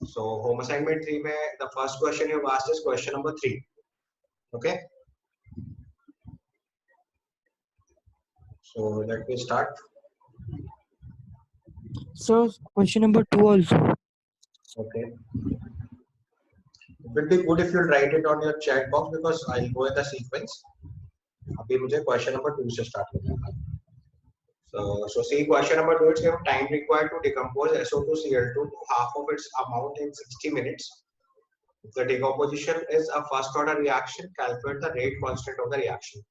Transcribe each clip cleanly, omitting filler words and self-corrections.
So home assignment 3 में the first question you asked is question number 3. Okay. So let me start. So question number 2 also. Okay. It will be good if you write it on your chat box because I'll go in the sequence. अभी मुझे question number 2 से start करना है. So see question number 2. It's given time required to decompose SO2 Cl2 to half of its amount in 60 minutes. If the decomposition is a first order reaction, calculate the rate constant of the reaction.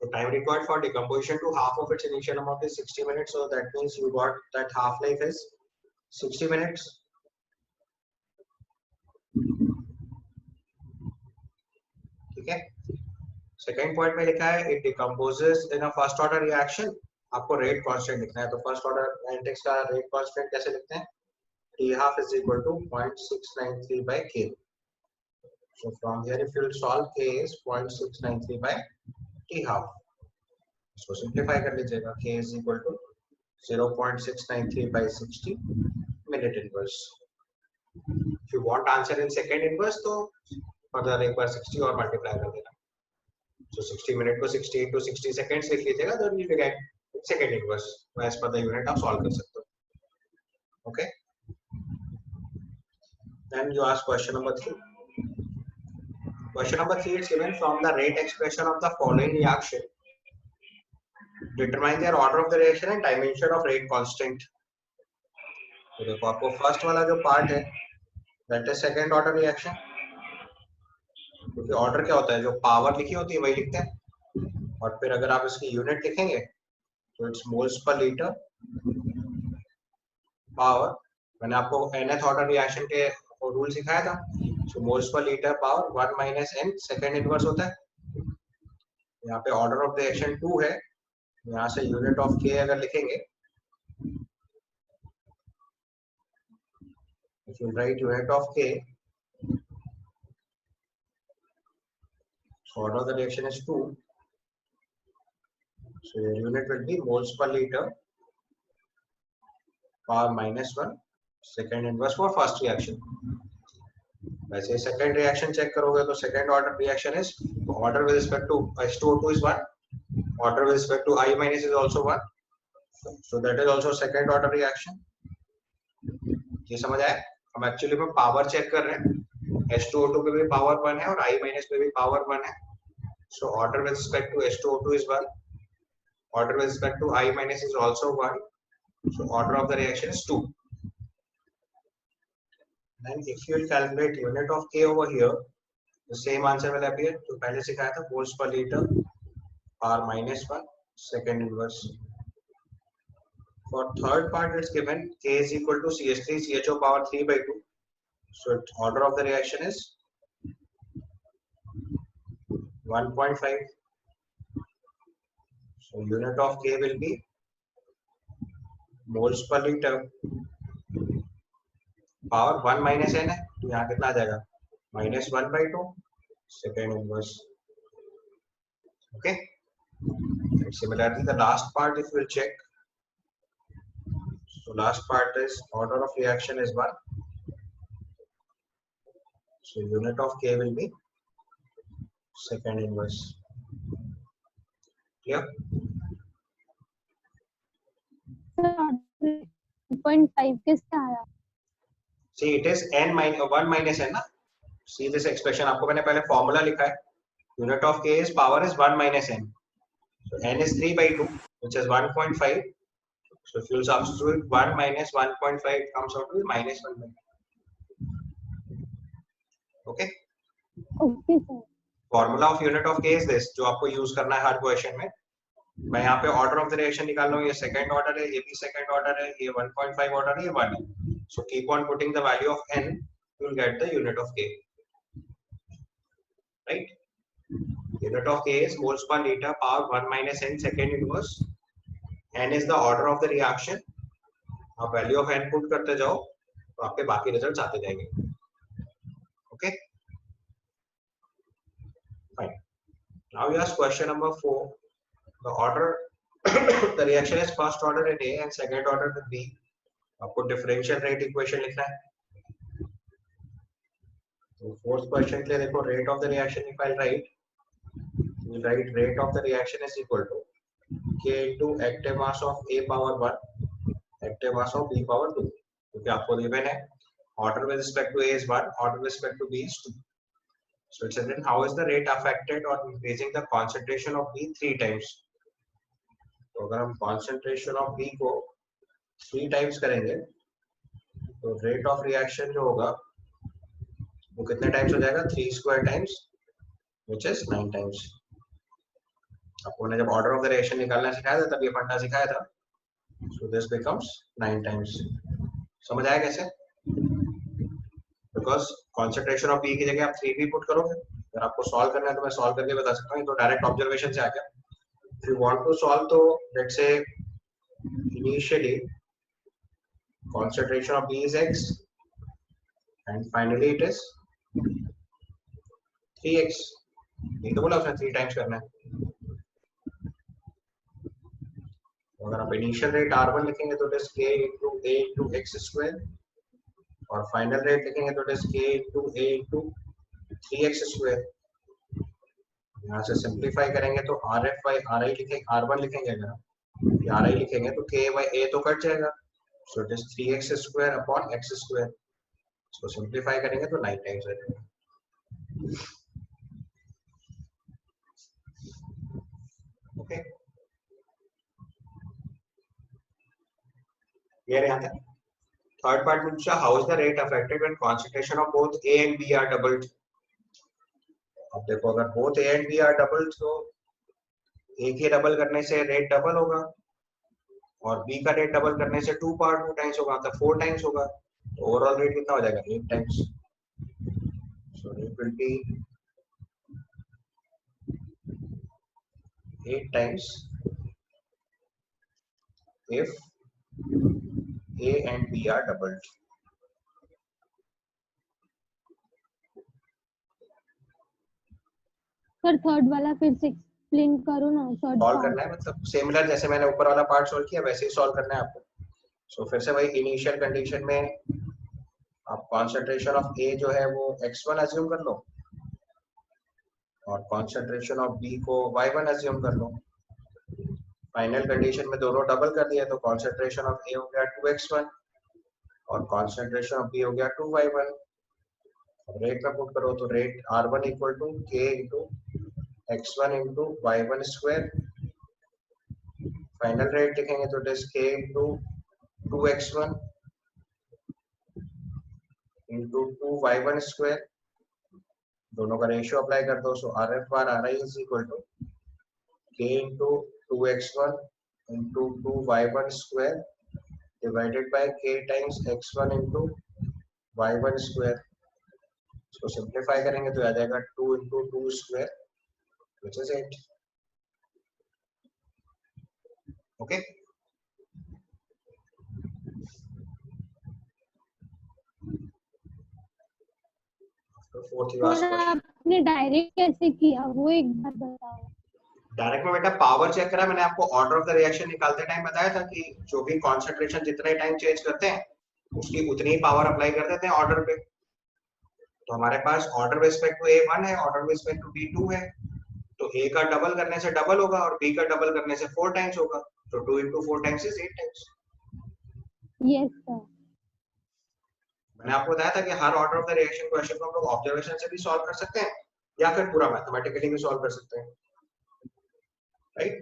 The time required for decomposition to half of its initial amount is 60 minutes. So that means you got that half life is 60 minutes. ठीक है. Second point में लिखा है it decomposes in a first order reaction. आपको rate constant लिखना है. तो first order एंटेक्स का रेट कांस्टेंट कैसे लिखते हैं? T half is equal to 0.693 by K. So from here if you will solve K is 0.693 by T half. इसको simplify कर लीजिएगा. K is equal to 0.693 by 60 minute inverse. If you want answer in second inverse तो further एक बार 60 और multiply कर देना. So 60 minute को 60 into 60 seconds लिख लीजिएगा. then you will get second inverse. as per the unit आप solve कर सकते हो. Okay. Then you ask question number 3. Question number 3 is given from the rate expression of the following reaction. Determine their order of the reaction and dimension of rate constant. तो देखो आपको first वाला जो part है that is second order reaction. क्योंकि order क्या होता है? जो पावर लिखी होती है वही लिखते हैं. और फिर अगर आप इसकी यूनिट लिखेंगे तो it's moles per litre power. मैंने आपको nth ऑर्डर रिएक्शन के रूल सिखाया था. So moles per litre power 1 minus n second inverse होता है. यहाँ पे ऑर्डर ऑफ द रिएक्शन 2 है. यहाँ से यूनिट ऑफ k अगर लिखेंगे, if you write unit of k, so order of the reaction is 2. So your unit will be moles per liter power minus 1 second inverse for first reaction. वैसे second reaction check करोगे तो second order reaction is order with respect to H2O2 is 1, order with respect to I minus is also 1, so that is also second order reaction. ये समझ आया? हम actually में power check कर रहे हैं. H2O2 पे भी पावर 1 है और I minus पे भी पावर 1 है. So order with respect to H2O2 is 1, order with respect to I minus is also 1, so order of the reaction is 2. And if you will calculate unit of K over here, the same answer will appear. तो पहले सिखाया था moles per liter power minus 1 second inverse. For third part it's given K is equal to CH3 CHO power 3 by 2. So its order of the reaction is 1.5. So unit of K will be moles per liter power 1 minus n है. तो यहाँ कितना आ जाएगा? minus 1 by 2 second inverse. Okay. And similarly the last part if you will check, so last part is order of reaction is 1. So unit of K will be second inverse. Clear? 1.5 किससे आया? See it is n minus 1 minus n ना. See this expression आपको मैंने पहले formula लिखा है. Unit of K is power is 1 minus n. So n is 3 by 2 which is 1.5. So if you substitute 1 minus 1.5 comes out to be minus 1 by 2. Okay. Okay sir. Formula of unit of K is this जो आपको use करना है हर question में. मैं यहाँ पे order of the reaction निकाल रहा हूँ. ये सेकंड ऑर्डर है, ये भी सेकंड ऑर्डर है, ये 1.5 ऑर्डर है, ये 1 है. So keep on putting the value of n, you will get the unit of K. Right? Unit of K is moles per liter power 1 minus n second inverse. n is the order of the reaction. आप value of n put करते जाओ तो आपके बाकी results आते जाएंगे. Okay? Fine. Now you ask question number 4. The order the reaction is first order in A and second order in B. आपको differential rate equation लिखना है। तो फोर्थ क्वेश्चन के लिए देखो, rate of the reaction if I right, we write rate of the reaction is equal to K into active mass of A power 1 active mass of B power 2, क्योंकि आपको given है order with respect to A is 1, order with respect to B is 2. So it's written how is the rate affected on increasing the concentration of B 3 times. तो अगर हम concentration of B को 3 times करेंगे तो rate of reaction जो होगा वो कितने टाइम्स हो जाएगा, 3 square times which is 9 times. आपको ने जब ऑर्डर ऑफ द रिएक्शन निकालना सिखाया था तब ये फंडा सिखाया था। So this becomes 9 times. समझ आया कैसे? बिकॉज कॉन्सेंट्रेशन ऑफ बी की जगह आप 3 भी पुट करोगे। अगर आपको सॉल्व करना है तो मैं सॉल्व करके बता सकता हूँ, तो डायरेक्ट ऑब्जर्वेशन से आ गया। If you want to solve तो let's say initially concentration of B is x and finally it is 3x। ये तो बोला उसने 3 टाइम्स करना है। अगर आप इनिशियल रेट R1 लिखेंगे तो it is K into A into x square और फाइनल रेट लिखेंगे तो it is K into A into 3x square। यहाँ से सिंप्लीफाई करेंगे तो RF by RI लिखेंगे, R1 लिखेंगे, अगर RI लिखेंगे तो K by A तो कट जाएगा, so it is 3x square upon x square। इसको सिंप्लीफाई करेंगे तो 9 टाइम्स आ जाएगा। ओके, ये यहाँ तक। थर्ड पार्ट में पूछा how is the rate affected when concentration of both A and B are doubled. अब देखो अगर both A and B are doubled तो A के डबल करने से रेट डबल होगा और B का रेट डबल करने से 2 पावर 2 टाइम्स होगा, मतलब 4 टाइम्स होगा। तो ओवरऑल रेट कितना हो जाएगा, 8 times. So rate will be 8 times if A and B are doubled। Sir third वाला फिर से एक्सप्लेन करो ना। थर्ड सॉल्व पार्ट करना है, मतलब सिमिलर जैसे मैंने ऊपर वाला पार्ट सॉल्व किया वैसे ही सॉल्व करना है आपको। सो फिर से वही इनिशियल कंडीशन में आप कॉन्सेंट्रेशन ऑफ A जो है वो x1 अज्यूम कर लो और कॉन्सेंट्रेशन ऑफ B को y1 अज्यूम कर लो। फाइनल कंडीशन में दोनों डबल कर दिया तो कॉन्सेंट्रेशन ऑफ A हो गया 2x1 और कॉन्सेंट्रेशन ऑफ B हो गया 2y1। रेट में पुट करो तो rate R1 equal to K into x1 into y1 square. Final rate लिखेंगे तो it is K into 2x1 into 2y1 square. दोनों का रेशियो अप्लाई कर दो, so RF bar RI is equal to K into 2x1 into 2y1 square divided by K times x1 into y1 square. इसको simplify करेंगे तो आ जाएगा 2 into 2 square which is 8। Okay, तो fourth you ask sir question. आपने direct कैसे किया वो एक बार बताओ। डायरेक्ट में बेटा पावर चेक करा मैंने, आपको ऑर्डर ऑफ द रिएक्शन निकालते टाइम बताया था कि जो भी कॉन्सेंट्रेशन जितने टाइम चेंज करते हैं उसकी उतनी ही पावर अप्लाई कर देते हैं ऑर्डर पे। तो हमारे पास order with respect to A1 है, order with respect to B2 है, तो A का डबल करने से डबल होगा और B का डबल करने से 4 टाइम्स होगा, तो 2 into 4 times is 8 times. Yes sir. मैंने आपको बताया था कि हर order of the reaction question को हम लोग ऑब्जर्वेशन से भी सॉल्व कर सकते हैं या फिर पूरा मैथमेटिकली भी सॉल्व कर सकते हैं, राइट।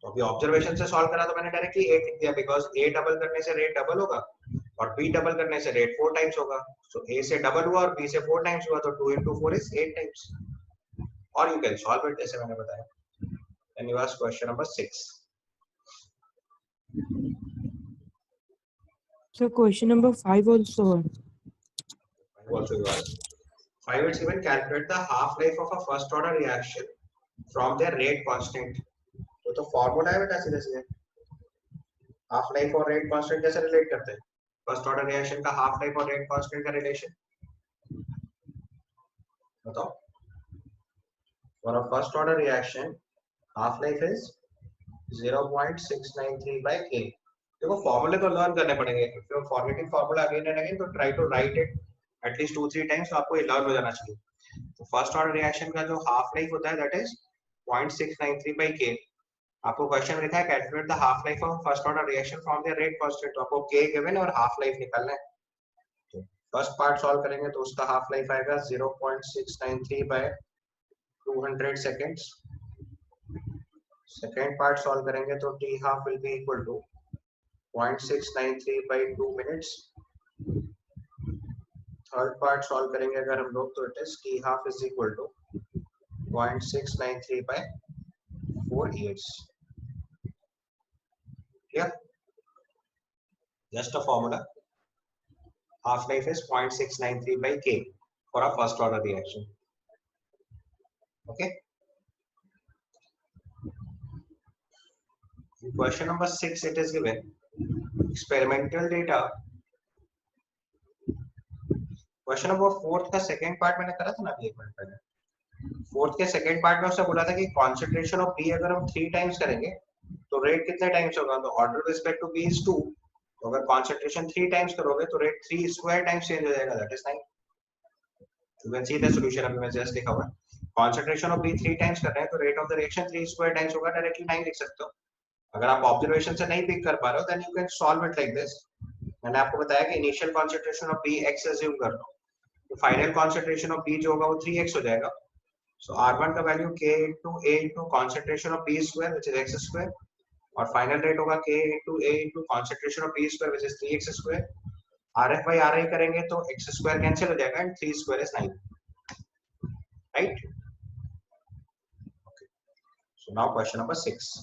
तो अभी ऑब्जर्वेशन से सॉल्व करा तो मैंने डायरेक्टली 8 लिख दिया बिकॉज़ A डबल करने से रेट डबल होगा और B डबल करने से रेट 4 टाइम्स होगा। सो A से डबल हुआ और B से 4 टाइम्स हुआ तो 2 into 4 is 8 टाइम्स। और यू कैन सॉल्व इट जैसे मैंने बताया। Then you ask question number 6। So question number 5 also. Also you ask 5 it's given calculate the half life of a first order reaction from their rate constant। तो formula है बेटा सीधे सीधे, half life और rate constant कैसे relate करते हैं। First order reaction का हाफ लाइफ और रेट कांस्टेंट का रिलेशन बताओ। For a first order reaction half life is 0.693 by K देखो फॉर्मूले तो लर्न करने पड़ेंगे, if you are forgetting formula again and again तो try to write it at least 2-3 times, तो आपको ये लर्न हो जाना चाहिए। तो फर्स्ट ऑर्डर रिएक्शन का जो हाफ लाइफ होता है दैट इज 0.693 by k। आपको क्वेश्चन लिखा है calculate the half life of first order reaction from the rate constant, तो आपको k गिवन और हाफ लाइफ निकालना है। तो फर्स्ट पार्ट सॉल्व करेंगे तो उसका हाफ लाइफ आएगा 0.693 by 200 seconds. Second part solve करेंगे तो t half will be equal to 0.693 by 2 minutes। Third part solve करेंगे अगर हम लोग तो it is t half is equal to 0.693 by 4 years। Yeah, just a formula. Half life is 0.693 by k for a first order reaction. Okay. In question number 6 it is given experimental data। Question number 4 का second part मैंने करा था ना अभी 1 minute पहले। 4 के second part में उसने बोला था कि कॉन्सेंट्रेशन ऑफ बी अगर हम 3 टाइम्स करेंगे तो रेट कितने टाइम्स होगा, तो order with respect to B is 2, तो अगर कॉन्सेंट्रेशन 3 टाइम्स करोगे तो रेट 3 स्क्वायर टाइम्स चेंज हो जाएगा, that is 9। You can see the solution, अभी मैं जस्ट लिखा हुआ है कॉन्सेंट्रेशन ऑफ बी 3 टाइम्स कर रहे हैं तो rate of the reaction 3 square times होगा, डायरेक्टली 9 लिख सकते हो। अगर आप ऑब्जर्वेशन से नहीं पिक कर पा रहे हो then you can solve it like this. मैंने आपको बताया कि initial concentration of B x assume कर लो, तो फाइनल कॉन्सेंट्रेशन ऑफ बी जो होगा वो 3x हो जाएगा। सो R1 का value k into a into concentration of b square which is x square, और फाइनल रेट होगा k into a into concentration of b square which is 3x square। RF by RI करेंगे तो x square cancel हो जाएगा and 3 square is 9, right? Okay. So now question number 6.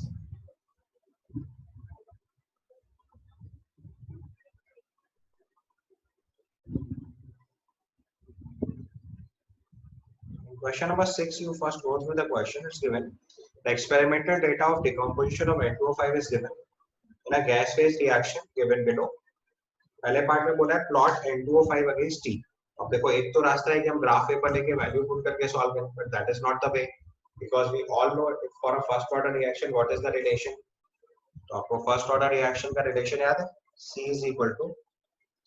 Question number 6, you first go through the question. It's given the experimental data of decomposition of N2O5 is given in a gas phase reaction given below। पहले part में बोला है plot N2O5 against T। अब देखो एक तो रास्ता है कि हम ग्राफ पेपर लेके वैल्यू पुट करके सॉल्व करें, but that is not the way because we all know for a first order reaction what is the relation. तो आपको फर्स्ट ऑर्डर रिएक्शन का रिलेशन याद है, C is equal to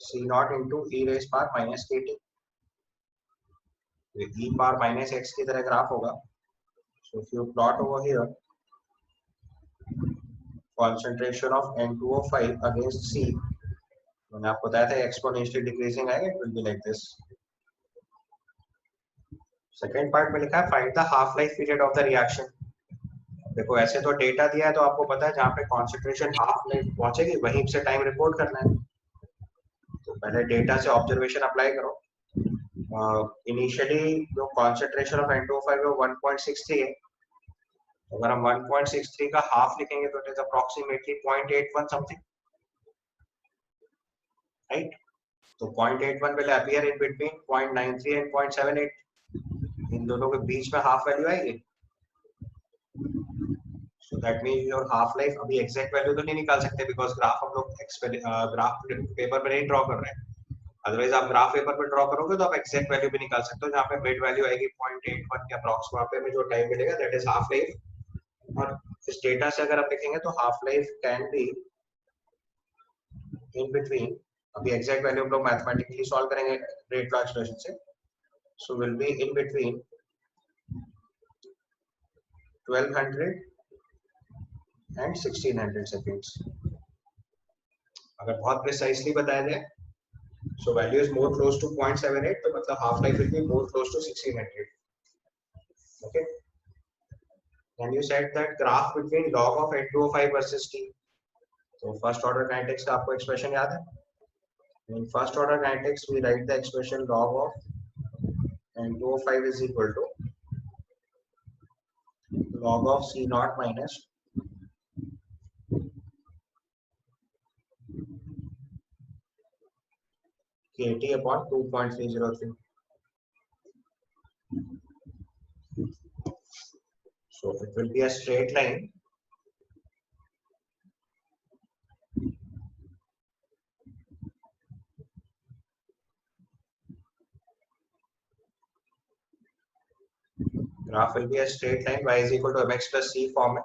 C0 into e raised power minus kT। e power minus x की तरह graph होगा। So if you plot over here concentration of N2O5 against C, मैंने आपको बताया था एक्सपोनेंशियली डिक्रीजिंग आएगा, it will be like this. Second part में लिखा है find the half life period of the reaction. देखो ऐसे तो डेटा दिया है तो आपको पता है जहाँ पे कॉन्सेंट्रेशन हाफ लाइफ पहुंचेगी वहीं से टाइम रिपोर्ट करना है। तो पहले डेटा से ऑब्जर्वेशन अप्लाई करो। इनिशियली जो कॉन्सेंट्रेशन ऑफ N2O5 है वो 1.63 है, तो अगर हम 1.63 का हाफ लिखेंगे तो it is approximately 0.81 something, right? तो 0.81 will appear in between 0.93 and 0.78, इन दोनों के बीच में हाफ वैल्यू आएगी। So that means your half life, अभी एग्जैक्ट वैल्यू तो नहीं निकाल सकते बिकॉज़ ग्राफ हम लोग ग्राफ पेपर पे नहीं ड्रॉ कर रहे हैं, अदरवाइज आप ग्राफ पेपर पे ड्रॉ करोगे तो आप एग्जैक्ट वैल्यू भी निकाल सकते हो, जहाँ पे मिड वैल्यू आएगी 0.81 के अप्रॉक्स, वहाँ पे हमें जो टाइम मिलेगा दैट इज हाफ लाइफ। और इस डेटा से अगर आप देखेंगे तो half life can be in between, अभी एग्जैक्ट वैल्यू हम लोग मैथमेटिकली सॉल्व करेंगे रेट लॉ एक्सप्रेशन से, so will be in between 1200 and 1600 seconds। अगर बहुत प्रिसाइसली बताया जाए so value is more close to 0.78, तो मतलब half life will be more close to 1600। okay, and you said that graph between log of N2O5 versus T, तो first order kinetics का आपको expression याद है? In first order kinetics we write the expression log of N2O5 is equal to log of C0 minus KT upon 2.303। So it will be a straight line graph will be a straight line, y is equal to mx plus c form है।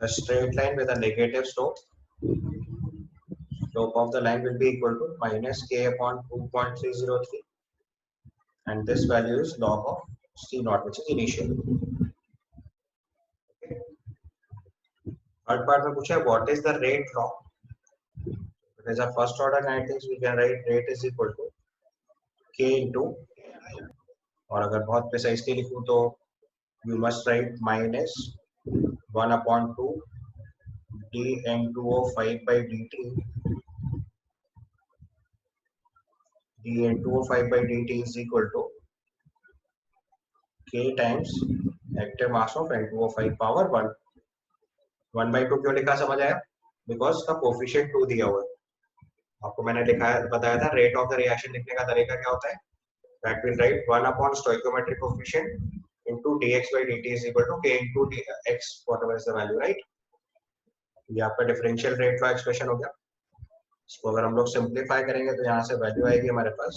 a straight line with a negative slope. Slope of the line will be equal to minus k upon 2.303, and this value is log of c naught, which is initial. Third part में पूछा है what is the rate law. It is a first order kinetics. We can write rate is equal to k into, और अगर बहुत precisely लिखूं तो you must write minus 1 upon 2 dn205 by dt. dn205 by dt is equal to k times active mass of n205 power 1. 1 by 2 क्यों लिखा समझ आया? Because का कोफिशिएंट 2 दिया हुआ है. आपको मैंने बताया था रेट ऑफ द रिएक्शन लिखने का तरीका क्या होता है. That will write 1 upon stoichiometric coefficient into dx by dt is equal to k into x whatever is the value, right? ये आपका डिफरेंशियल रेट का एक्सप्रेशन हो गया. इसको अगर हम लोग सिंपलीफाई करेंगे तो यहाँ से वैल्यू आएगी हमारे पास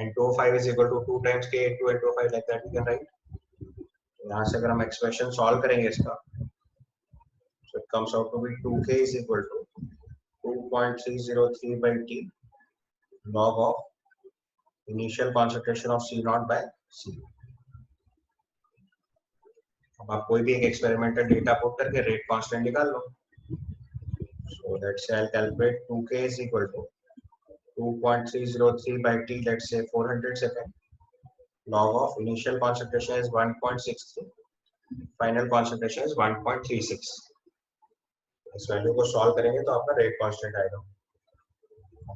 n205 is equal to 2 times k into n205, like that we can write. यहाँ से अगर हम एक्सप्रेशन सॉल्व करेंगे इसका, so it comes out to be 2k is equal to 2.303 by t log of initial concentration of C naught by C. अब आप कोई भी एक एक्सपेरिमेंटल डेटा पुट करके रेट कांस्टेंट निकाल लो. So let's say I'll calculate 2k is equal to 2.303 by t, let's say 400 second. Log of initial concentration is 1.63, final concentration is 1.36. इस value को solve करेंगे तो आपका रेट कांस्टेंट आएगा.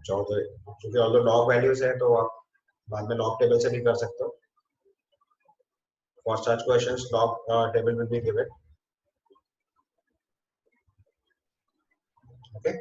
क्योंकि all log values है तो आप बाद में लॉग टेबल से भी कर सकते हो. For such questions, log table will be given. Okay.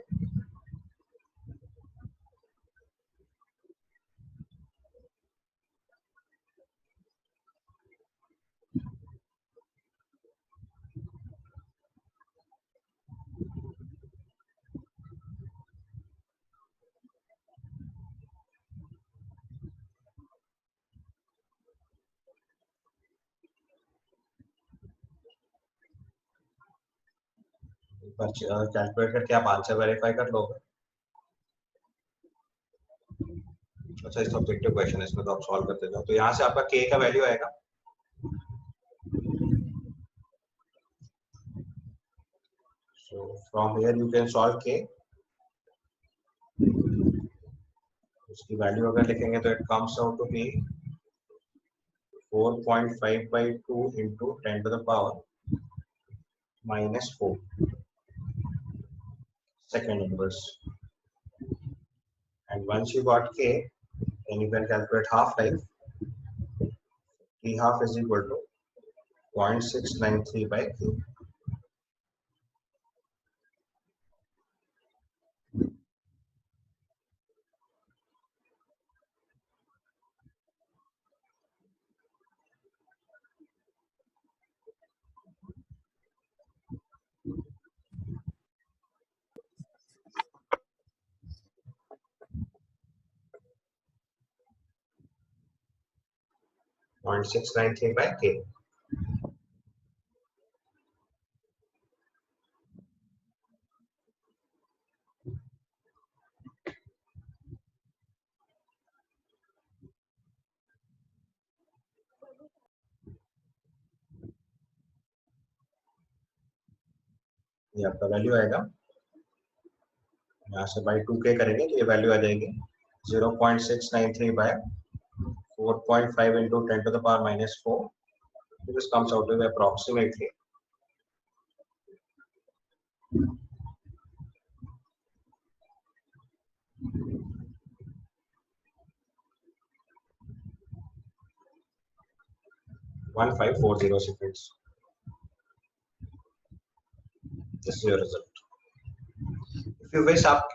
Calculate करके आप आंसर वेरीफाई कर लोगे. अच्छा, इस ऑब्जेक्टिव क्वेश्चन है, इसमें तो आप सॉल्व करते जाओ. तो यहाँ से आपका k का वैल्यू आएगा so from here you can solve k. उसकी वैल्यू अगर लिखेंगे तो it comes out to be 4.5 by 2 into 10 to the power minus 4 second inverse. And once you got k, then you can calculate half life. T half is equal to 0.693 by k. Point 693 by k. ये आपका value आएगा. यहाँ से by 2k करेंगे तो ये value आ जाएगी 0.693 by 4.5 into 10 to the power minus 4. This comes out to be approximately 1540 seconds. This is your result. If you wish, आप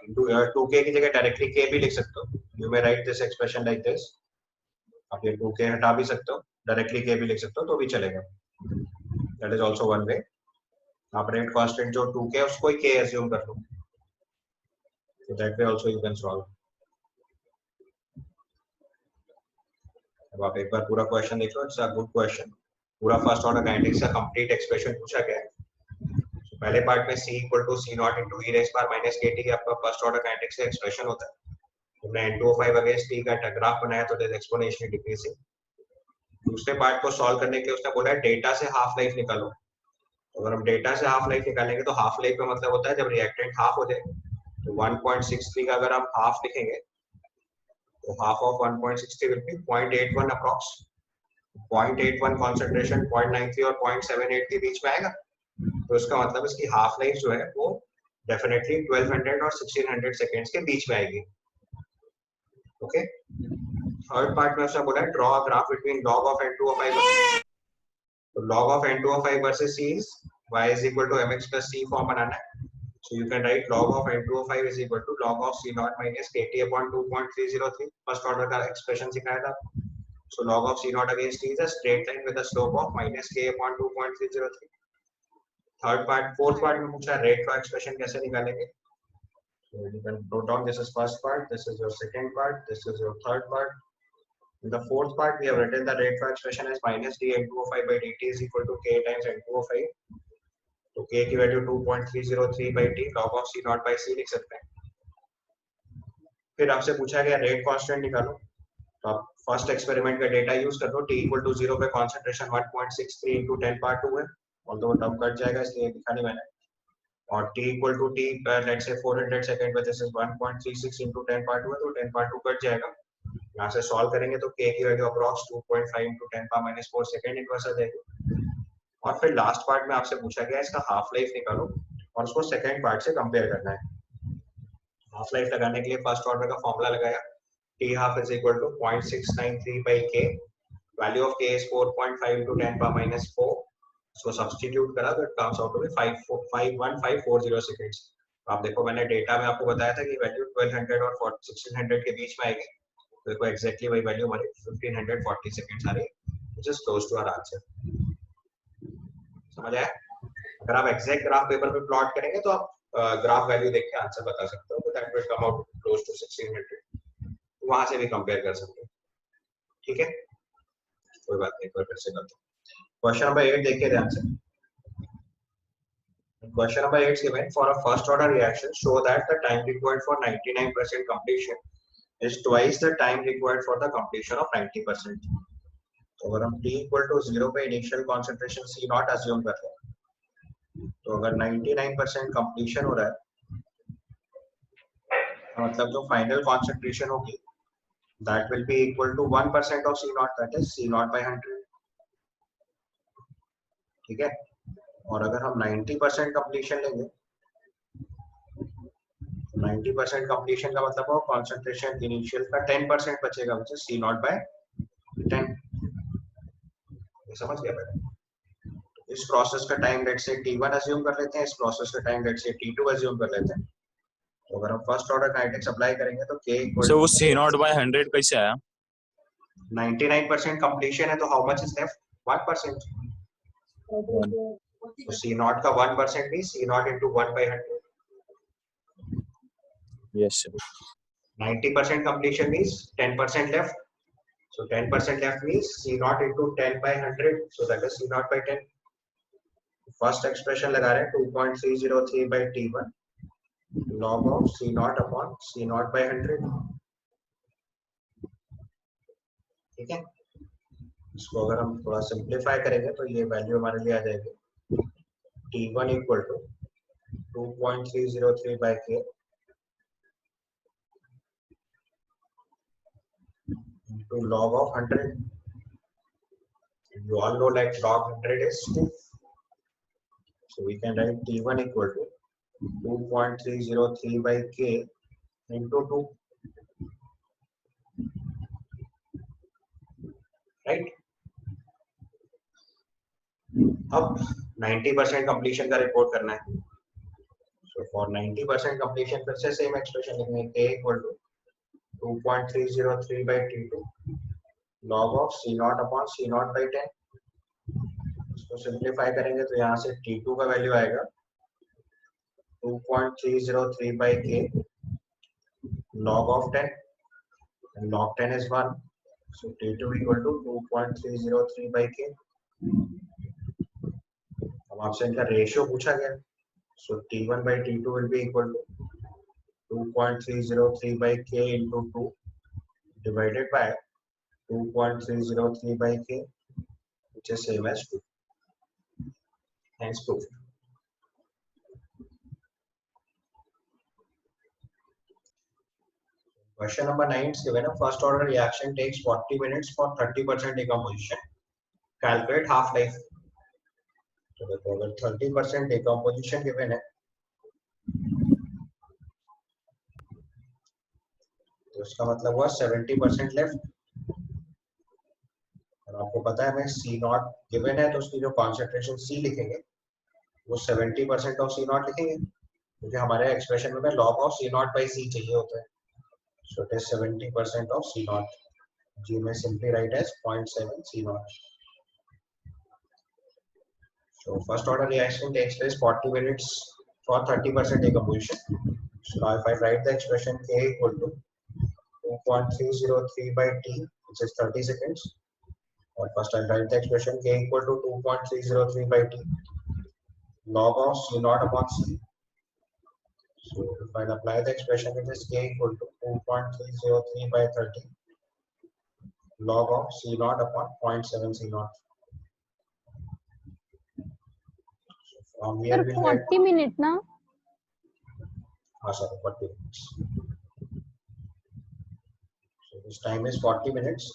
2k की जगह डायरेक्टली k भी लिख सकते हो. You may write this expression like this. आप ये 2k हटा भी सकते हो, डायरेक्टली k भी लिख सकते हो तो भी चलेगा. That is also one way. आप रेट कांस्टेंट जो 2k है उसको ही k assume कर लो. So that way also you can solve. अब आप एक बार पूरा क्वेश्चन देख लो. It's a good question. पूरा फर्स्ट ऑर्डर काइनेटिक्स का कंप्लीट एक्सप्रेशन पूछा गया है। पहले पार्ट में c equal to c not into e raise power minus kt आपका फर्स्ट ऑर्डर काइनेटिक्स का एक्सप्रेशन होता है। हमने N2O5 अगेंस्ट t का ग्राफ बनाया तो इट इज एक्सपोनेंशियली डिक्रीजिंग। दूसरे पार्ट को सॉल्व करने के लिए उसने बोला है डेटा से हाफ लाइफ निकालो। तो अगर हम डेटा से हाफ लाइफ निकालेंगे तो हाफ लाइफ का मतलब होता है जब रिएक्टेंट हाफ हो जाए। तो 1.63 का अगर हम हाफ लिखेंगे तो half of 1.60 will be 0.81 approx. 0.81 concentration 0.93 और 0.78 के बीच में आएगा। तो इसका मतलब इसकी हाफ लाइफ जो है वो डेफिनेटली 1200 और 1600 सेकेंड्स के बीच में आएगी। ओके, थर्ड पार्ट में उसने बोला है draw a graph between log of N2O5। तो log of N2O5 versus C is y is equal to mx plus c form बनाना है। So you can write log of N2O5 is equal to log of C naught minus KT upon 2.303। First order का expression सिखाया था। So log of C naught against T is a straight line with a slope of minus K upon 2.303। Third part, fourth part में पूछा rate का expression कैसे निकालेंगे। So you can note down this is first part, this is your second part, this is your third part. In the fourth part, we have written the rate flow expression as minus d N2O5 by dt is equal to k times N2O5. तो k की value 2.303 by t log of c naught by c लिख सकते हैं। फिर आपसे पूछा गया rate constant निकालो। तो आप फर्स्ट एक्सपेरिमेंट का डेटा यूज कर दो। t इक्वल टू 0 पे कॉन्सेंट्रेशन 1.63 into 10 power 2 है, ऑल्दो टर्म कट जाएगा इसलिए लिखा नहीं मैंने। और t equal to t let's say 400 second पे दिस इज 1.36 into 10 power 2 है, तो 10 power 2 कट जाएगा। यहाँ से सॉल्व करेंगे तो k की value approx 2.5 into 10 power minus 4 second inverse आ जाएगी। और फिर लास्ट पार्ट में आपसे पूछा गया इसका हाफ लाइफ निकालो और उसको सेकंड पार्ट से कंपेयर करना है। हाफ लाइफ लगाने के लिए फर्स्ट ऑर्डर का फॉर्मूला लगाया, t half is equal to 0.693 by k, value of k is 4.5 into 10 power minus 4, so substitute करा तो it comes out to be 51540 seconds। आप देखो मैंने डेटा में आपको बताया था कि वैल्यू 1200 और 1600 के बीच में आएगी, तो देखो एग्जैक्टली वही वैल्यू हमारी 1540 सेकंड्स आ रही है, which is close to our answer। समझ आया? अगर आप एग्जैक्ट ग्राफ पेपर पे प्लॉट करेंगे तो आप ग्राफ वैल्यू देख के आंसर बता सकते हो, that will come out close to 1600। वहां से भी कंपेयर कर सकते हो, ठीक है, कोई बात नहीं, फिर से करते हैं। क्वेश्चन नंबर 8 देखिए ध्यान से। Question number 8 given for a first order reaction show that the time required for 99% completion is twice the time required for the completion of 90%। तो अगर हम t equal to 0 पे initial concentration c not assume करते हैं, तो अगर 99% completion हो रहा है मतलब जो फाइनल कंसंट्रेशन होगी that will be equal to 1% of c naught, that is c naught by 100। ठीक है, और अगर हम 90% कंप्लीशन लेंगे, 90% कंप्लीशन का मतलब हो कंसंट्रेशन इनिशियल का 10% बचेगा, which is c naught by 10। ये समझ गया पहले? इस प्रोसेस का टाइम लेट से t1 अज्यूम कर लेते हैं, इस प्रोसेस का टाइम लेट से t2 अज्यूम कर लेते हैं। तो अगर हम फर्स्ट ऑर्डर काइनेटिक्स अप्लाई करेंगे तो k सो वो c नॉट बाय 100 कैसे आया? 99% कंप्लीशन है तो हाउ मच इज लेफ्ट? 1%। तो c नॉट का 1% भी c not into 1 by 100। Yes sir. 90% completion means 10% left, so 10% left means c naught into 10 by 100, so that is c naught by 10। First expression लगा रहे हैं 2.303 by t1 log of c naught upon c naught by 100। ठीक है, इसको अगर हम थोड़ा simplify करेंगे तो ये वैल्यू हमारे लिए आ जाएगी t1 equal to 2.303 by k into log of 100। You all know like log 100 is 2, so we can write t1 equal to 2.303 by k into 2, right? अब 90% कंप्लीशन का रिपोर्ट करना है, so for 90% कंप्लीशन फिर से same expression लिखेंगे, k equal to 2.303 by t2 log of c naught upon c naught by 10। इसको simplify करेंगे तो यहाँ से t2 का वैल्यू आएगा 2.303 by k log of 10, and log 10 is 1, so t2 equal to 2.303 by k। अब आपसे इनका रेशियो पूछा गया, सो T1 by T2 will be equal to 2.303 by K into 2 divided by 2.303 by K, which is same as 2. Hence proved. Question number 9 is given a first order reaction takes 40 minutes for 30% decomposition. Calculate half life. तो देखो अगर 30% decomposition given है तो इसका मतलब हुआ 70% left. और आपको पता है हमें C नॉट गिवन है तो उसकी जो कॉन्सेंट्रेशन C लिखेंगे वो 70% ऑफ C नॉट लिखेंगे, क्योंकि हमारे एक्सप्रेशन में log of C not by C चाहिए होता है। So it is 70% of C naught. G may simply write as 0.7 C naught. So first order reaction takes place 40 minutes for 30% decomposition. So now if I write the expression K equal to 2.303 by T, which is 30 seconds. Or first I'll write the expression K equal to 2.303 by T, log of C naught upon C. So if I apply the expression, it is K equal to 2.303 by 30 log of C naught upon 0.7 C naught. So from here Sir, we 40 minutes now. Sorry, 40 minutes. So this time is 40 minutes.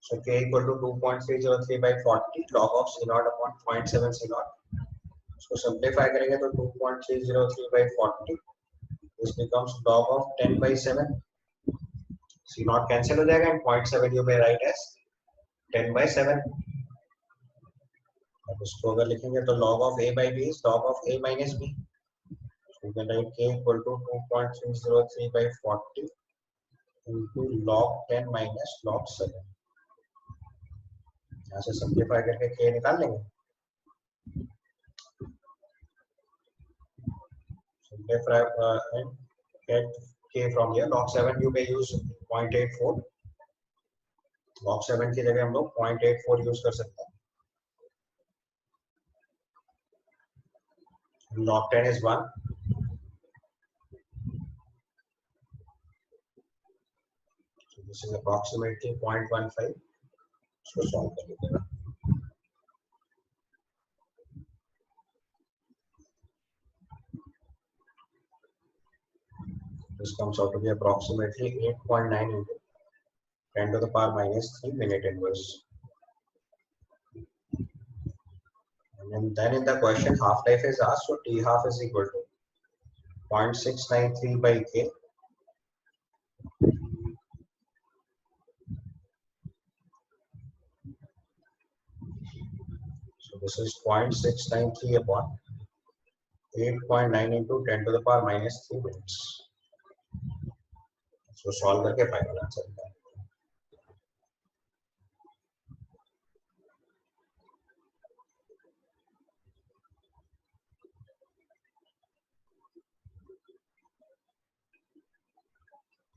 So K equal to 2.303 by 40 log of C naught upon 0.7 C naught. So simplify करेंगे तो 2.303 by 40. This becomes log of 10 by 7. C naught cancel हो जाएगा and 0.7 you may write as 10 by 7. अब इसको अगर लिखेंगे तो log of A by B is log of A minus B. So you can write K equal to 2.303 by 40 into log 10 minus log 7. यहाँ से simplify करके K निकाल लेंगे. Simplify and get K from here. Log 7 you may use 0.84. Log 7 की जगह हम लोग 0.84 use कर सकते हैं. Log 10 is 1. So this is approximately 0.15. So solve कर लीजिएगा. This comes out to be approximately 8.9 into 10 to the power minus 3 minute inverse. And then in the question half life is asked, so T half is equal to 0.693 by K. So this is 0.693 upon 8.9 into 10 to the power minus 3 minutes. So solve करके final answer निकालें.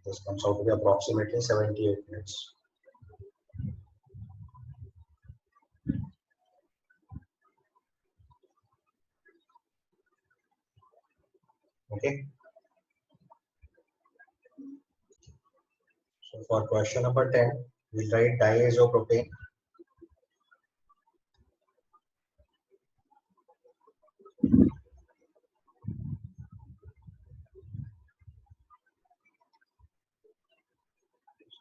This comes out to be approximately 78 minutes. Okay. So for question number 10, we'll write diazopropane.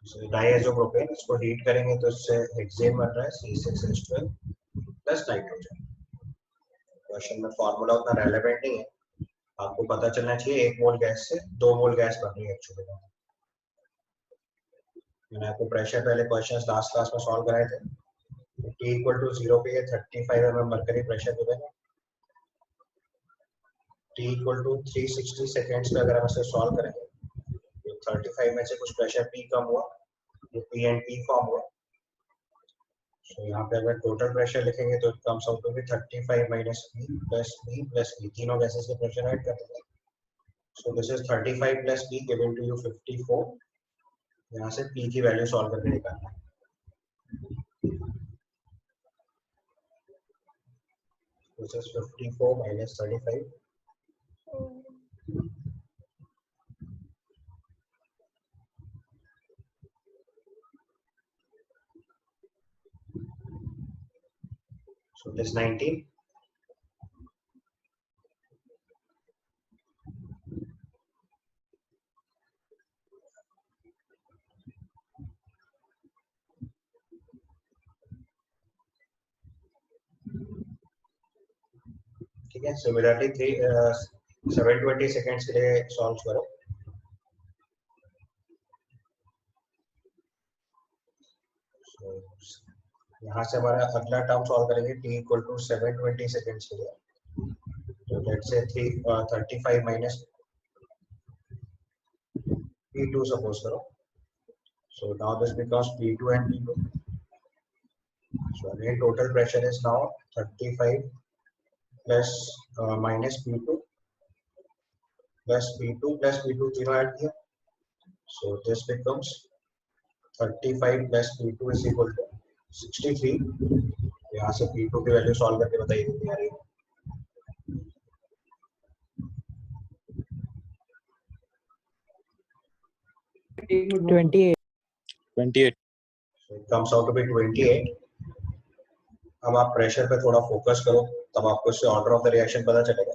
So diazopropane, इसको heat करेंगे तो इससे hexane बन रहा है C6H12 plus nitrogen. Question में फॉर्मूला उतना रेलेवेंट नहीं है, आपको पता चलना चाहिए 1 मोल गैस से 2 मोल गैस बन रही है एक्चुअली. मैंने आपको प्रेशर पहले क्वेश्चंस लास्ट क्लास में सॉल्व कराए थे. T इक्वल टू 0 पे ये 35 mm मरकरी प्रेशर गिवन है. T इक्वल टू 360 सेकेंड्स पे अगर हम इसे सॉल्व करेंगे तो 35 में से कुछ प्रेशर P कम हुआ, ये P एंड P फॉर्म हुआ. सो यहाँ पे अगर टोटल प्रेशर लिखेंगे तो it comes out to be 35 minus P plus P plus P. तीनों गैसेस के प्रेशर ऐड कर देंगे. So this is 35 plus P given to you 54. यहाँ से P की वैल्यू सॉल्व करके निकालना है. तो this is 54 minus 35. So it is 19. ठीक है, सिमिलरली 720 सेकेंड्स के लिए सॉल्व करो। यहाँ से हमारा अगला टर्म सॉल्व करेंगे t इक्वल टू 720 सेकेंड्स के लिए। तो लेट्स से 35 माइनस p2 सपोज करो। So now this becomes p2 and p2. So again total pressure is now 35 plus minus p2 plus p2 plus p2 तीनों ऐड किया। So this becomes 35 plus p2 is equal to 63। यहाँ से p2 की value solve करके बताइए कितनी आ रही है। $28. 28. So it comes out to be 28। अब आप प्रेशर पे थोड़ा फोकस करो, तब आपको इससे ऑर्डर ऑफ द रिएक्शन पता चलेगा।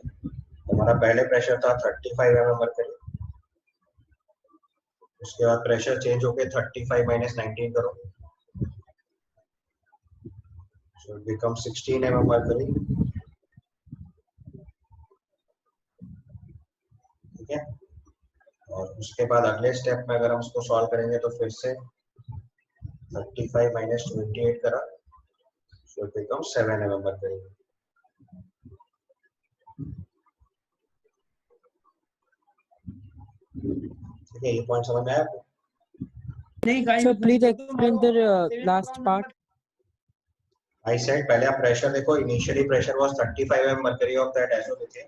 हमारा पहले प्रेशर था 35 mmHg, उसके बाद प्रेशर चेंज होके 35 minus 19 करो, so it becomes 16 mmHg। ठीक है, और उसके बाद अगले स्टेप में अगर हम उसको सॉल्व करेंगे तो फिर से 35 minus 28 करा, so it becomes 7 mmHg। ठीक है, ये पॉइंट समझ में आया आपको? So please explain the last part. I said पहले आप प्रेशर देखो, initially pressure was 35 mmHg of that isolation,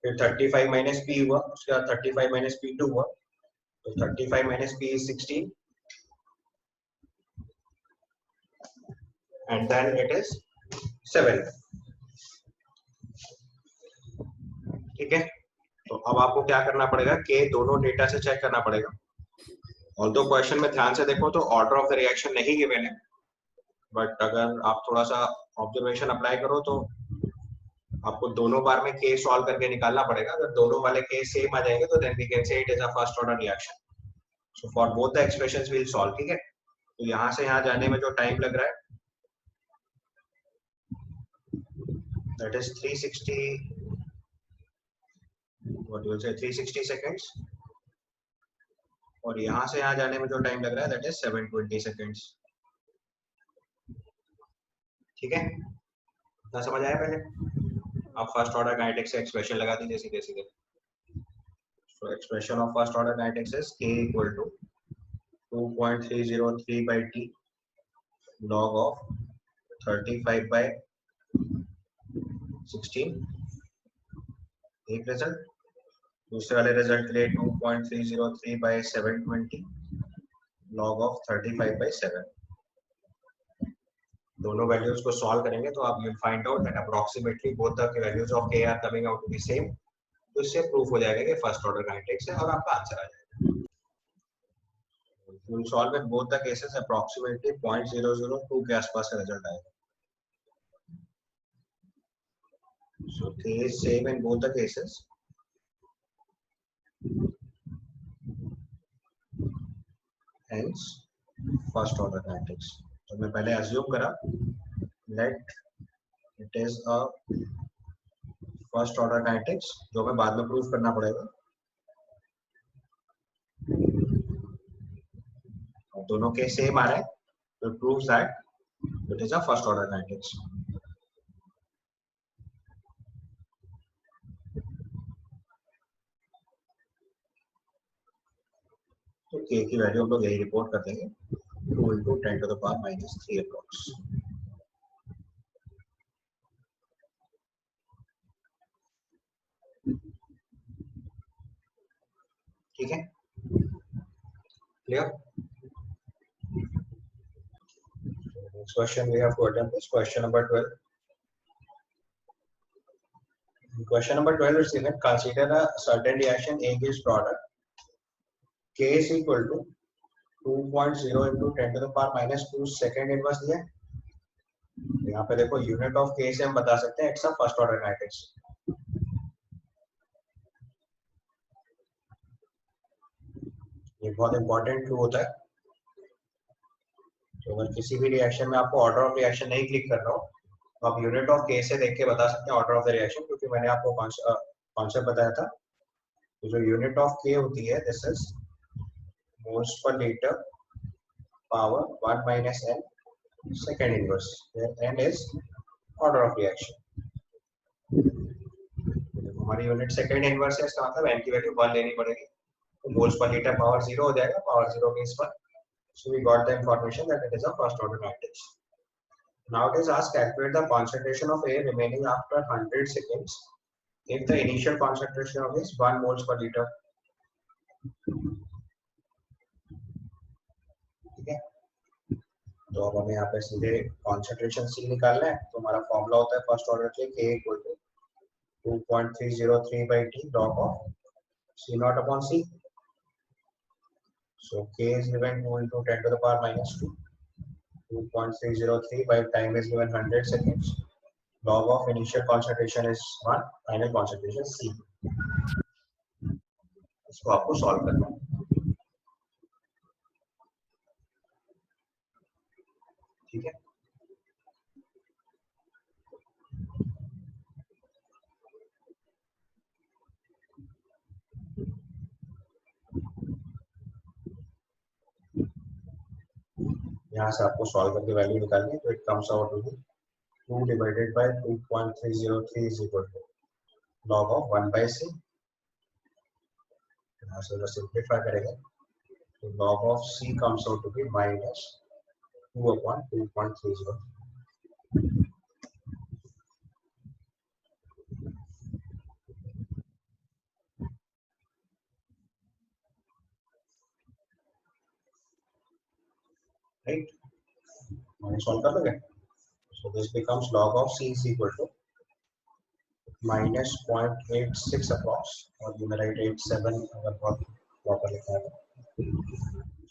फिर 35 minus p हुआ, उसके बाद 35 minus p2 हुआ, तो 35 minus p is 16 and then it is 7। ठीक है, तो अब आपको क्या करना पड़ेगा कि दोनों डेटा से चेक करना पड़ेगा। ऑल्दो क्वेश्चन में ध्यान से देखो तो ऑर्डर ऑफ द रिएक्शन नहीं गिवन है, बट अगर आप थोड़ा सा ऑब्जर्वेशन अप्लाई करो तो आपको दोनों बार में केस सॉल्व करके निकालना पड़ेगा। अगर दोनों वाले केस सेम आ जाएंगे तो then we can say it is a first order reaction. So for both the expressions we will solve. ठीक है, तो यहाँ से यहाँ जाने में जो टाइम लग रहा है दैट इज 360 सेकेंड्स, और यहाँ से यहाँ जाने में जो टाइम लग रहा है दैट इज 720 सेकेंड्स। ठीक है, इतना समझ आया? पहले आप फर्स्ट ऑर्डर काइनेटिक्स से एक्सप्रेशन लगा दीजिए सीधे सीधे। So expression of first order kinetics is k equal to 2.303 by t log of 35 by 16। एक रिजल्ट, दूसरे वाले रिजल्ट के लिए 2.303 by 720 log of 35 by 7। दोनों वैल्यूज को सॉल्व करेंगे तो आप you find out that approximately both the values of k are coming out to be same. तो इससे प्रूफ हो जाएगा कि फर्स्ट ऑर्डर काइनेटिक्स है और आपका आंसर आ जाएगा। You will solve in both the cases approximately 0.002 के आसपास का रिजल्ट आएगा। सो k is same in both the cases। Hence first order kinetics। तो मैं पहले अज्यूम करा let it is a first order kinetics, जो हमें बाद में प्रूफ करना पड़ेगा। दोनों के सेम आ रहे हैं तो proves that it is a first order kinetics. तो k की वैल्यू हम लोग यही रिपोर्ट कर देंगे 2 into 10 to the power minus 3 approx। ठीक है, clear? Next question we have to attempt is question number 12। Question number 12 is given. Consider a certain reaction A gives product K is equal to 2.0 into 10 to the power minus 2 second inverse दिया है। यहाँ पे देखो unit of K से हम बता सकते हैं it's a first order kinetics. ये बहुत इंपॉर्टेंट क्लू होता है। तो अगर किसी भी रिएक्शन में आपको ऑर्डर ऑफ रिएक्शन नहीं क्लिक कर रहा हो तो आप यूनिट ऑफ K से देख के बता सकते हैं ऑर्डर ऑफ द रिएक्शन, क्योंकि मैंने आपको कॉन्सेप्ट बताया था। तो जो यूनिट ऑफ K होती है this is moles per litre power 1 minus n second inverse, where n is order of reaction। हमारी यूनिट सेकंड इनवर्स है, इसका मतलब n की वैल्यू 1 लेनी पड़ेगी। तो मोल्स पर लीटर पावर 0 हो जाएगा, power 0 means 1। So we got the information that it is a first order matrix. Now it is asked calculate the concentration of A remaining after 100 seconds if the initial concentration of A is 1 moles per liter। ठीक है, तो अब हमें यहाँ पे सीधे concentration C निकालना है। तो हमारा फॉर्मूला होता है फर्स्ट ऑर्डर के K equal to 2.303 by T log of C naught upon C। So K is given 2 into 10 to the power minus 2, 2.303 by time is given 100 seconds, log of initial concentration is 1, final concentration C। इसको आपको solve करना है। ठीक है, यहाँ से आपको solve करके वैल्यू निकालनी है। तो it comes out to be 2 divided by 2.303 is equal to log of 1 by C। यहाँ से अगर सिंप्लीफाई करेंगे तो log of C comes out to be minus 2 upon 2.30। Right, मैंने सॉल्व कर दोगे। So this becomes log of C is equal to minus 0.86 approx, और you may write 87 अगर बहुत प्रॉपर लिखा है।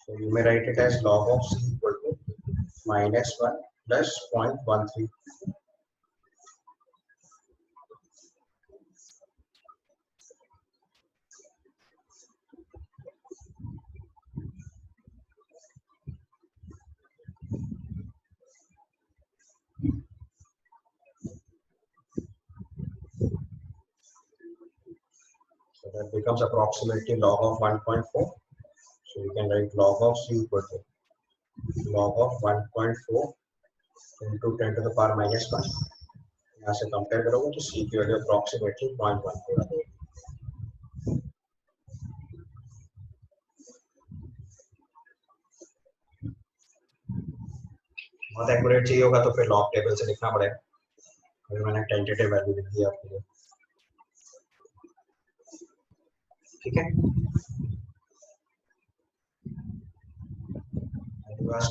So you may write it as log of C equal to minus 1 plus 0.13। So that becomes approximately log of 1.4। So you can write log of C equal to log of 1.4 into 10 to the power minus 1। यहाँ से compare करोगे तो C की value approximately 0.14 आ जाएगी। बहुत accurate चाहिए होगा तो फिर लॉग टेबल से लिखना पड़ेगा। अभी मैंने टेंटेटिव वैल्यू लिख दी आपके लिए। ठीक है,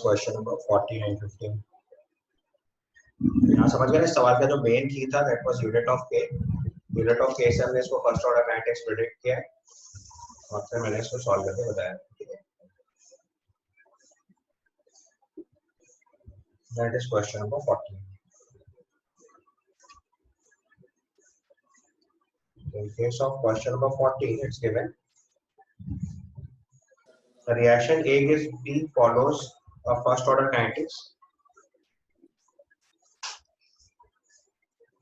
क्वेश्चन नंबर 14 एंड 15। यहाँ समझ गए ना सवाल का जो मेन की था that was unit of K। Unit of K से हमने इसको फर्स्ट ऑर्डर काइनेटिक्स प्रेडिक्ट किया और फिर मैंने इसको सॉल्व करके बताया। ठीक है, that is question number 14। In case of question number 14, it's given the reaction A gives B follows a first order kinetics.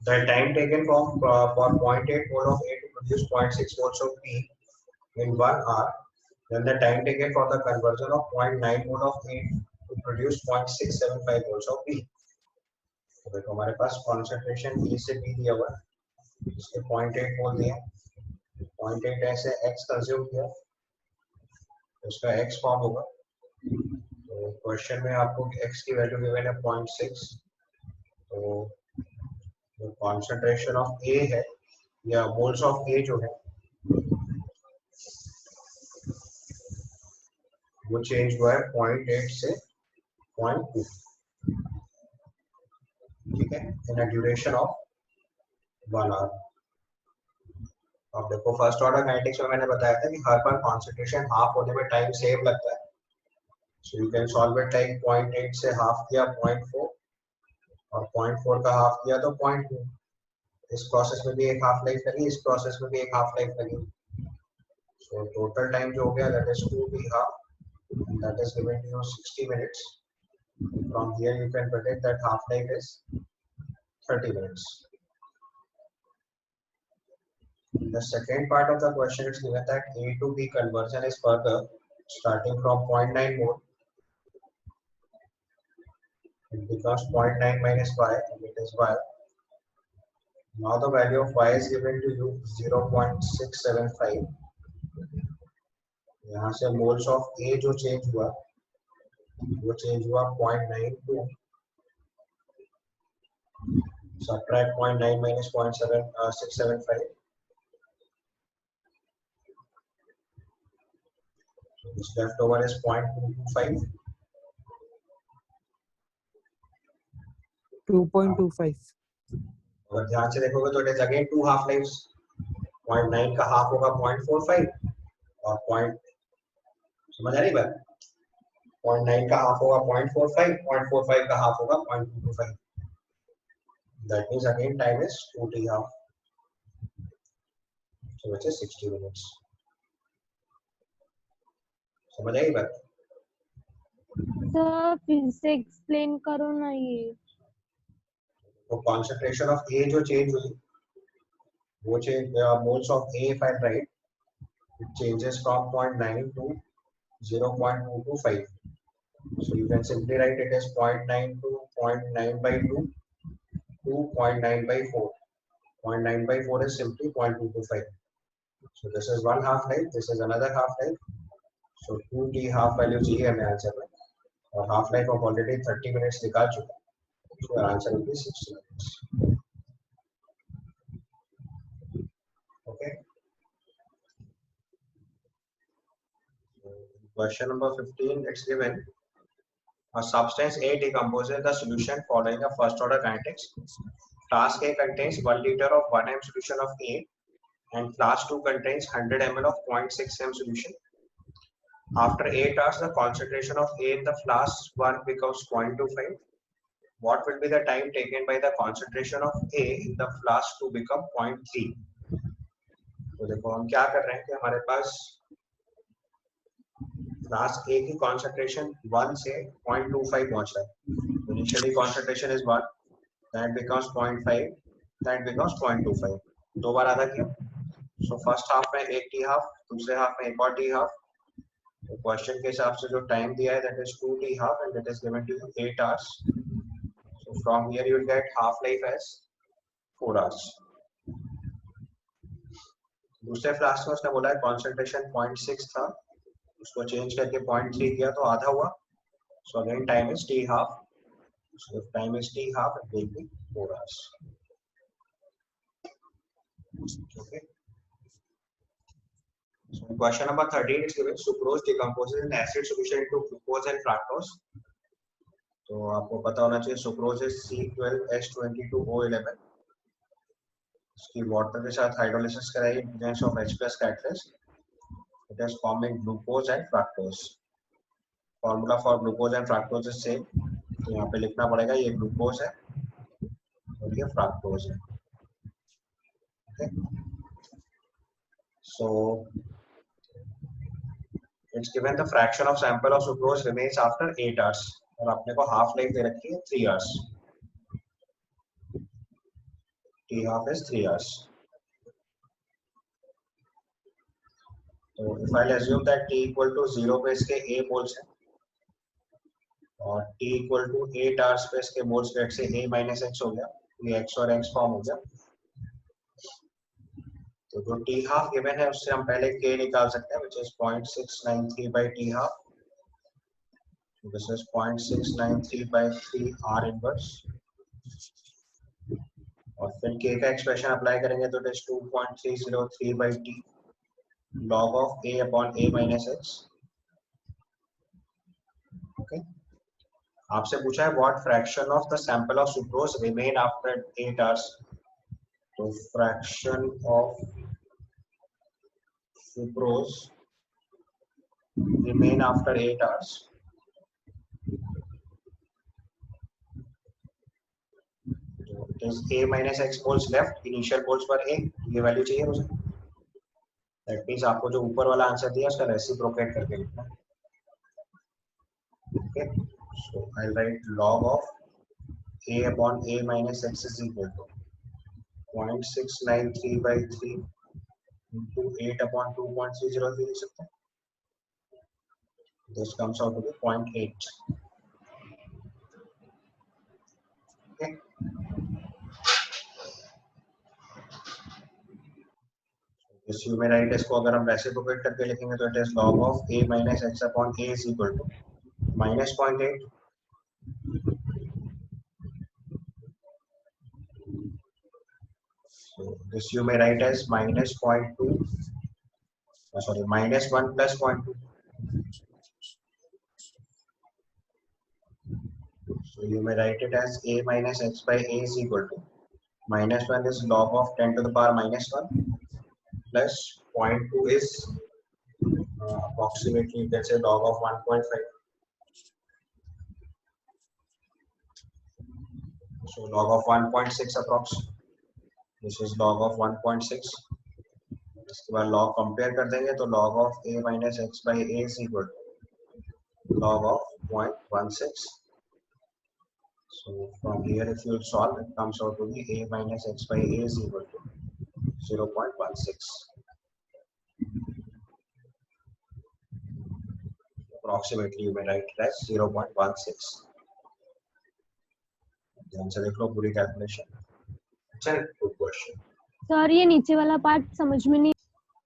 The time taken for 0.8 mole of A to produce 0.6 moles of B in 1 hour, then the time taken for the conversion of 0.9 mole of A to produce 0.675 moles of B। तो देखो हमारे पास concentration B से B दिया हुआ है, इसके 0.8 मोल दिया, 0.8 ऐसे x कंज्यूम किया, उसका x फॉर्म होगा। तो क्वेश्चन में आपको x की वैल्यू गिवन है 0.6। तो जो कॉन्सेंट्रेशन ऑफ A है या मोल्स ऑफ A जो है वो चेंज हुआ है 0.8 से 0.2। ठीक है, इन अ ड्यूरेशन ऑफ 1 आवर। अब देखो फर्स्ट ऑर्डर काइनेटिक्स में मैंने बताया था कि हर बार कॉन्सेंट्रेशन हाफ होने में टाइम सेम लगता है. So you can solve it like 0.8 से हाफ किया 0.4 और 0.4 का हाफ किया तो 0.2. इस प्रोसेस में भी एक हाफ लाइफ लगी, इस प्रोसेस में भी एक हाफ लाइफ लगी. सो टोटल टाइम जो हो गया that is 2t half, that is given to you 60 minutes. From here you can predict that half life is 30 minutes. The second part of the question is given that A to B conversion is further starting from 0.9 mole. It becomes 0.9 minus y and it is y. Now the value of y is given to you 0.675. यहाँ से moles of A जो change हुआ वो change हुआ 0.92. Subtract 0.9 minus 0.675. So this left over is 0.225. 2.25. अगर ध्यान से देखोगे तो it is again two half lives. 0.9 का हाफ होगा 0.45 और समझ आ रही बात. 0.9 का हाफ होगा 0.45, 0.45 का हाफ होगा 0.225. That means again time is 2t half. So which is 60 minutes. समझ आई बात. सर फिर से एक्सप्लेन करो ना ये. तो concentration of A जो change हुई वो change moles of A if I write it changes from 0.9 to 0.225. So you can simply write it as 0.9 to 0.9 by 2 to 0.9 by 4. 0.9 by 4 is simply 0.225. So this is one half life, this is another half life. So 2t half value चाहिए हमें answer में और half life of already 30 minutes निकाल चुका. So our answer will be 60 minutes. Okay. Question number 15. It's given a substance A decomposes the solution following a first order kinetics. Flask A contains 1 liter of 1 m solution of A and flask 2 contains 100 ml of 0.6 m solution. After 8 hours, the concentration of A in the flask 1 becomes 0.25. What will be the time taken by the concentration of A in the flask to become 0.3? तो देखो हम क्या कर रहे हैं कि हमारे पास flask A की concentration 1 से 0.25 पहुंच रहा है. Initially concentration is 1, then becomes 0.5, then becomes 0.25. दो बार आधा किया. So first half में एक t half, दूसरे half में एक और t half. तो क्वेश्चन के हिसाब से जो टाइम दिया है that is 2t half and that is given to you 8 hours. So from here you will get half life as 4 hours. दूसरे फ्लास्क में उसने बोला है concentration 0.6 था, उसको चेंज करके 0.3 किया तो आधा हुआ. So again time is t half. So if time is t half, it will be 4 hours. Okay. So question number 13 is given sucrose decomposes in acid solution into glucose and fructose. तो आपको पता होना चाहिए sucrose is C12H22O11. इसकी water के साथ hydrolysis कराई in presence of H+ catalyst. It is forming glucose and fructose. Formula for glucose and fructose is same. तो यहाँ पे लिखना पड़ेगा ये ग्लूकोज है और ये फ्रक्टोज है. Okay. So it's given the fraction of sample of sucrose remains after 8 hours और अपने को half life दे रखी है 3 hours. T half is 3 hours. So if I'll assume that T equal to 0 पे इसके A moles है और T equal to 8 hours पे इसके moles rate से A minus X हो गया, ये X और X फॉर्म हो गया. तो जो T half given है उससे हम पहले K निकाल सकते हैं which is 0.693 by T half. This is 0.693 by 3 R inverse. और फिर K का एक्सप्रेशन अप्लाई करेंगे तो it is 2.303 by T log of A upon A minus X. Okay. आपसे पूछा है what fraction of the sample of sucrose remain after 8 hours. तो fraction of sucrose remain after 8 hours. It is A minus X moles left, initial moles पर A, ये value चाहिए मुझे. That means आपको जो ऊपर वाला आंसर दिया उसका रेसिप्रोकेट करके लिखना है. Okay, so I'll write log of A upon A minus X is equal to 0.693 by 3 into 8 upon 2.303 लिख सकते हैं. This comes out to be 0.8. Okay. This you may write इसको अगर हम रेसिप्रोकेट करके लिखेंगे तो it is log of A minus X upon A is equal to minus 0.8. So this you may write as minus 0.2. Sorry, minus 1 plus 0.2. So you may write it as A minus X by A is equal to minus 1 is log of 10 to the power minus 1 plus 0.2 is approximately you can say log of 1.5. So log of 1.6 approx. This is log of 1.6. इसके बाद log compare कर देंगे तो log of A minus X by A is equal to log of 0.16. So from here if you solve it comes out to be A minus X by A is equal to 0.16. Approximately you may write it as 0.16. ध्यान से देख लो पूरी calculation. चल good question. Sir ये नीचे वाला part समझ में नहीं.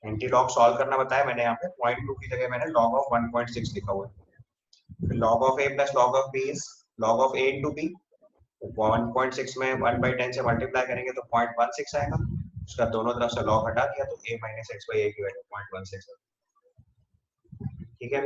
एंटी लॉग सॉल्व करना बताया मैंने यहाँ पे 0.2 की जगह मैंने log of 1.6 लिखा हुआ है. log of A plus log of B is log of A into B. 1.6 में 1 by 10 से मल्टीप्लाई करेंगे तो 0.16 आएगा. उसका दोनों तरफ से log हटा दिया तो A minus X by A की वैल्यू 0.16 है. ठीक है.